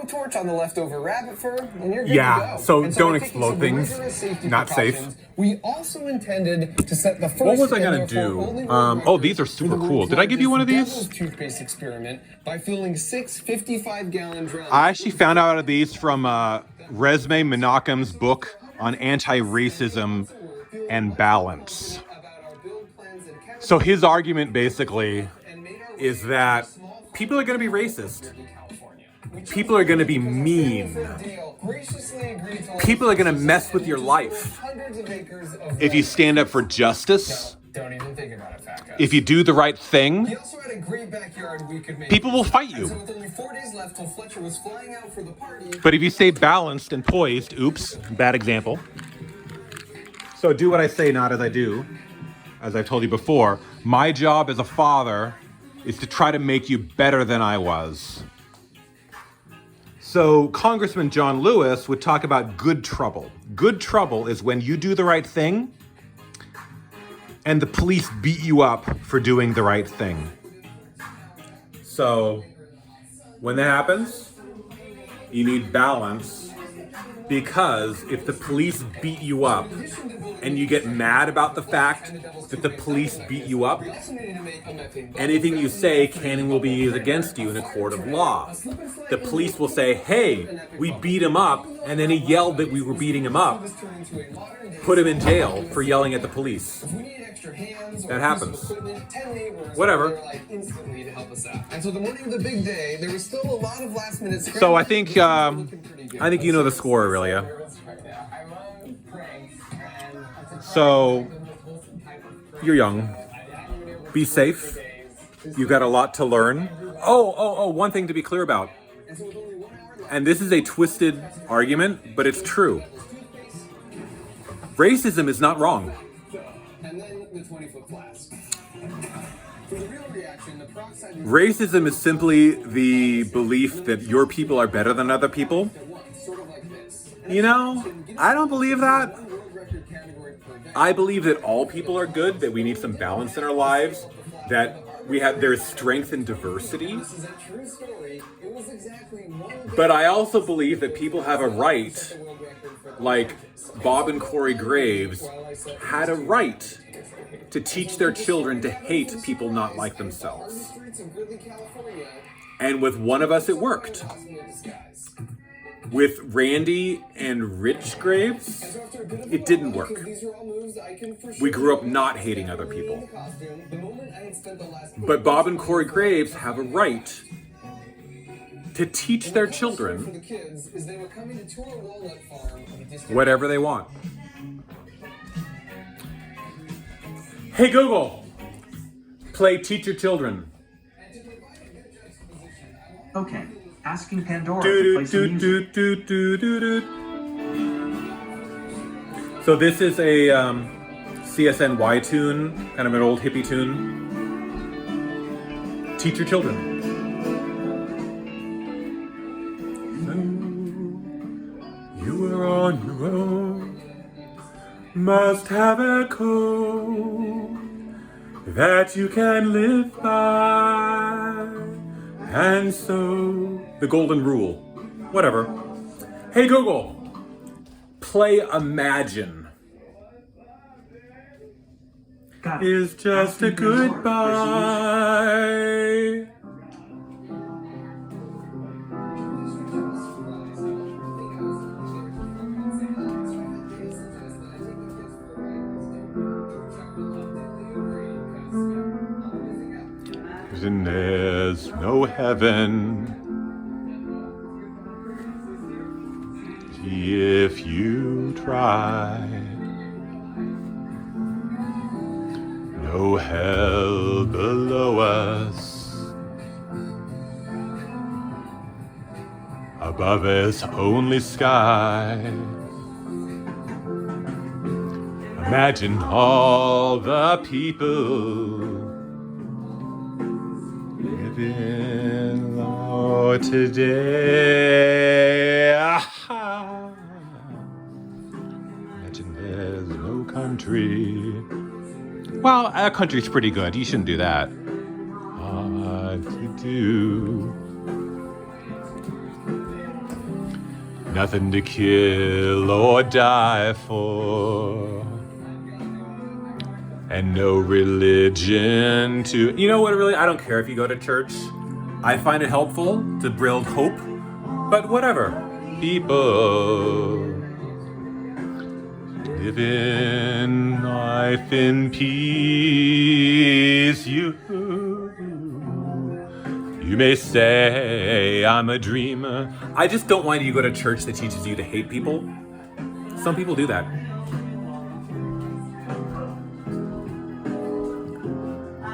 A torch on the leftover rabbit fur, and you're good to go. So And don't by taking explode some things. rigorous safety Not safe. precautions, we also intended to set the first. What was I and gonna therefore do? only world Oh, record these are for super the cool. world's Did I give you one of largest these? devil's toothpaste experiment by filling 6 55-gallon drums. I actually found out of these from Resme Menachem's book on anti-racism and balance. So his argument basically is that people are going to be racist. People are going to be mean. People are going to mess with your life. If you stand up for justice, Don't even think about it, fat guy. if you do the right thing, He also had a great backyard we could make. people will fight And so you. with only 4 days left till Fletcher was flying out for the party. But if you stay balanced and poised, oops, bad example. So do what I say, not as I do. As I've told you before, my job as a father is to try to make you better than I was. So Congressman John Lewis would talk about good trouble. Good trouble is when you do the right thing and the police beat you up for doing the right thing. So when that happens, you need balance, because if the police beat you up and you get mad about the fact that the police beat you up, anything you say can and will be used against you in a court of law. The police will say, hey, we beat him up, and then he yelled that we were beating him up. Put him in jail for yelling at the police. That happens. Whatever. And so the morning of the big day, there was still a lot of last minute. So I think you know the score, Aurelia. So you're young. Be safe. You've got a lot to learn. Oh, one thing to be clear about. And this is a twisted argument, but it's true. Racism is not wrong. And then the 20-foot flask. For the real reaction, the peroxide. Racism is simply the belief that your people are better than other people. You know, I don't believe that. I believe that all people are good, that we need some balance in our lives, that there's strength in diversity. But I also believe that people have a right, like Bob and Corey Graves had a right to teach their children to hate people not like themselves. And with one of us, it worked. With Randy and Rich Graves, it didn't work. We grew up not hating other people. But Bob and Corey Graves have a right to teach their children whatever they want. Hey Google, play Teach Your Children. Okay, asking Pandora to play some music. So this is a CSNY tune, kind of an old hippie tune. Teach your children. You were on your own, must have a code that you can live by, and so the golden rule, whatever. Hey Google, play Imagine. Got it. Is just a Asking Pandora to play some music. goodbye. And there's no heaven if you try. No hell below us, above us only sky. Imagine all the people living low today. Imagine there's no country. Well, our country's pretty good. You shouldn't do that. Hard to do. Nothing to kill or die for. And no religion to... You know what, really? I don't care if you go to church. I find it helpful to build hope. But whatever. People... live in life in peace. You may say I'm a dreamer. I just don't want you to go to church that teaches you to hate people. Some people do that.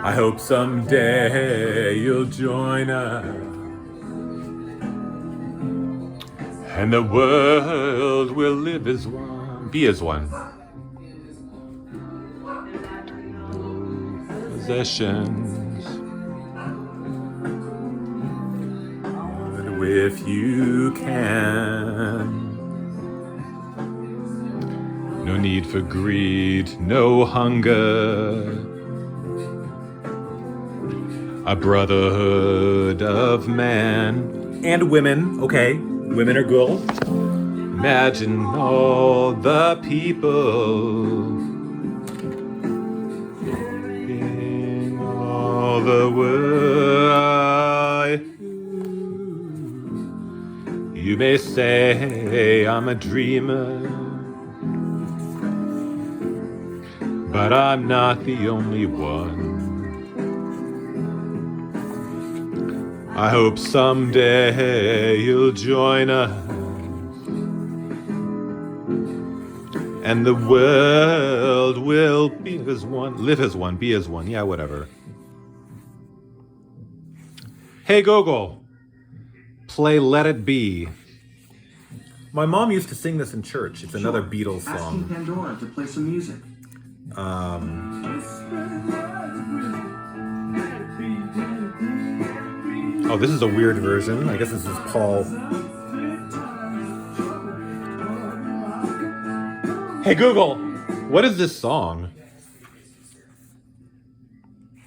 I hope someday you'll join us and the world will live as one. Be as one. Possessions. But if you can, no need for greed, no hunger. A brotherhood of man and women. Okay, women are good. Imagine all the people in all the world. You may say I'm a dreamer, but I'm not the only one. I hope someday you'll join us and the world will be as one, live as one, be as one. Yeah, whatever. Hey Google, play Let It Be. My mom used to sing this in church. It's another Beatles Asking song. Pandora to play some music. Oh, this is a weird version. I guess this is Paul. Hey Google, what is this song?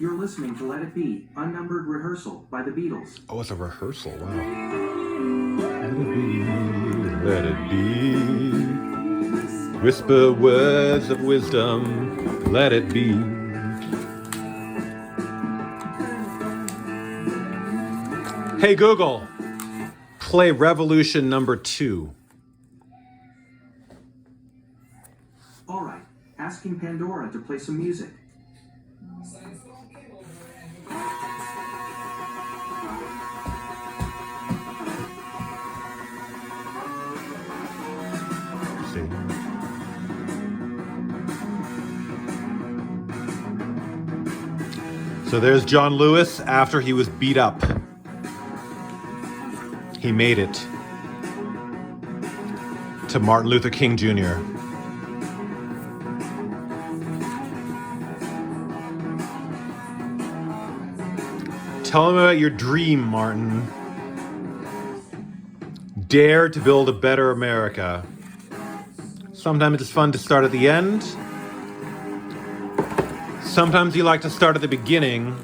You're listening to Let It Be, Unnumbered Rehearsal by the Beatles. Oh, it's a rehearsal. Wow. Let it be, let it be. Whisper words of wisdom, let it be. Hey Google, play Revolution number 2. All right, asking Pandora to play some music. So there's John Lewis after he was beat up. he made it to Martin Luther King Jr. Tell him about your dream, Martin. Dare to build a better America. Sometimes it's fun to start at the end. Sometimes you like to start at the beginning.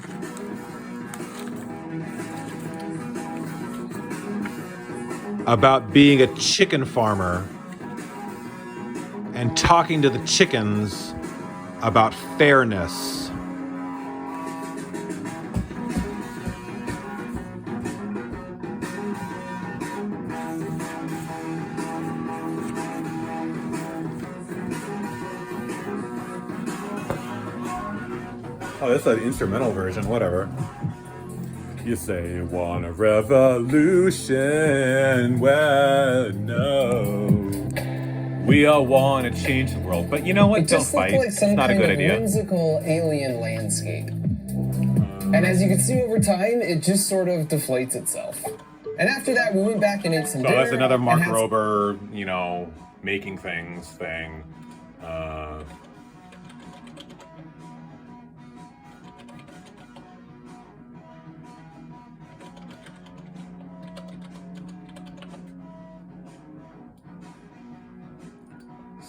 About being a chicken farmer and talking to the chickens about fairness. Oh, that's an instrumental version, whatever. You say you want a revolution, well, no. We all want to change the world, but you know what? Don't fight. Like it's not a good idea. Whimsical alien landscape. And as you can see over time, it just sort of deflates itself. And after that, we went back and ate some dinner. So that's another Mark Rober, you know, making things thing.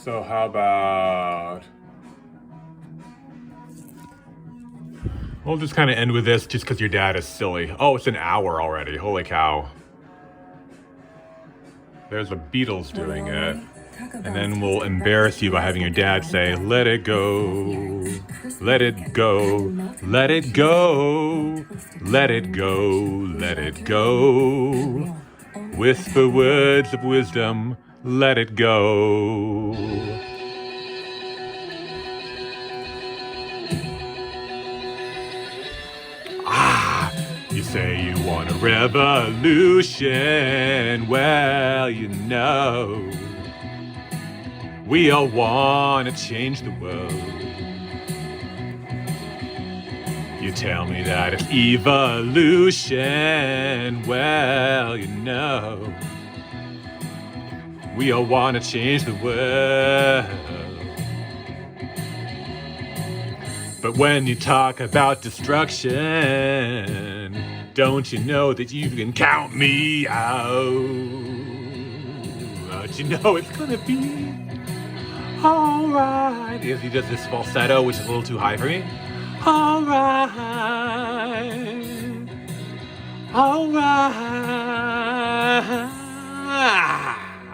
So how about... We'll just kind of end with this just because your dad is silly. Oh, it's an hour already. Holy cow. There's the Beatles doing it. And then we'll embarrass you by having your dad say, let it go, let it go, let it go, let it go, let it go. Whisper words of wisdom, let it go. You say you want a revolution, well, you know, we all want to change the world. You tell me that it's evolution, well, you know, we all want to change the world. But when you talk about destruction, don't you know that you can count me out? Don't you know it's gonna be alright? Because he does this falsetto, which is a little too high for me. Alright, alright.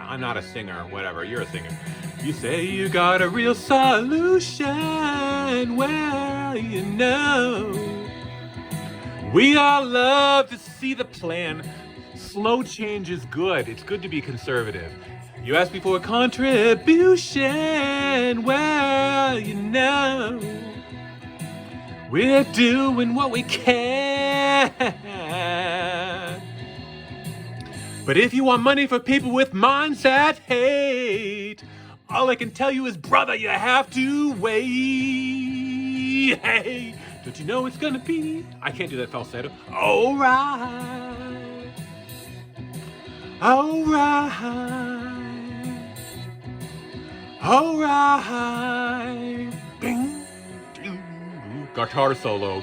I'm not a singer, whatever, you're a singer. You say you got a real solution, well, you know, we all love to see the plan. Slow change is good. It's good to be conservative. You ask me for a contribution, well, you know, we're doing what we can. But if you want money for people with minds that hate, all I can tell you is, brother, you have to wait. Hey, don't you know it's gonna be... I can't do that falsetto. Alright. Alright. Alright. Bing. Guitar solo.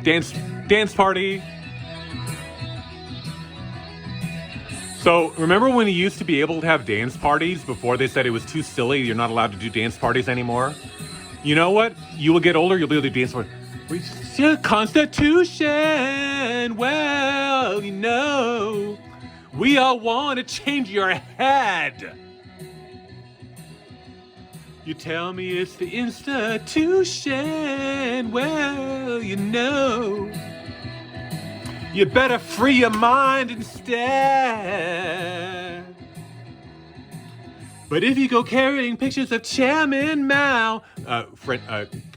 Dance party. So remember when you used to be able to have dance parties before they said it was too silly, you're not allowed to do dance parties anymore? You know what? You will get older, you'll be able to do dance parties. Constitution, well, you know, we all want to change your head. You tell me it's the institution, well, you know, you better free your mind instead. But if you go carrying pictures of Chairman Mao,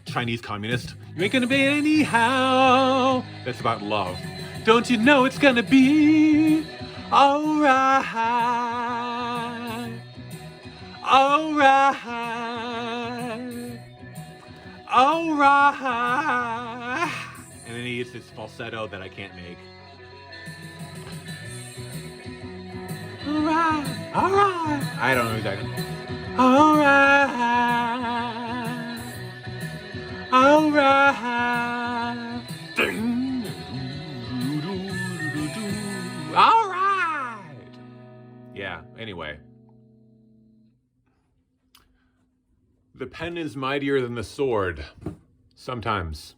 Chinese communist, you ain't gonna be anyhow. That's about love. Don't you know it's gonna be alright? Alright. Alright. And then voice is falsetto that I can't make. All right, all right. I don't know exactly. All right, all right. All right. Yeah, anyway. The pen is mightier than the sword. Sometimes.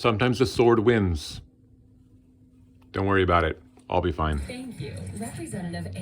Sometimes the sword wins. Don't worry about it. I'll be fine. Thank you, Representative.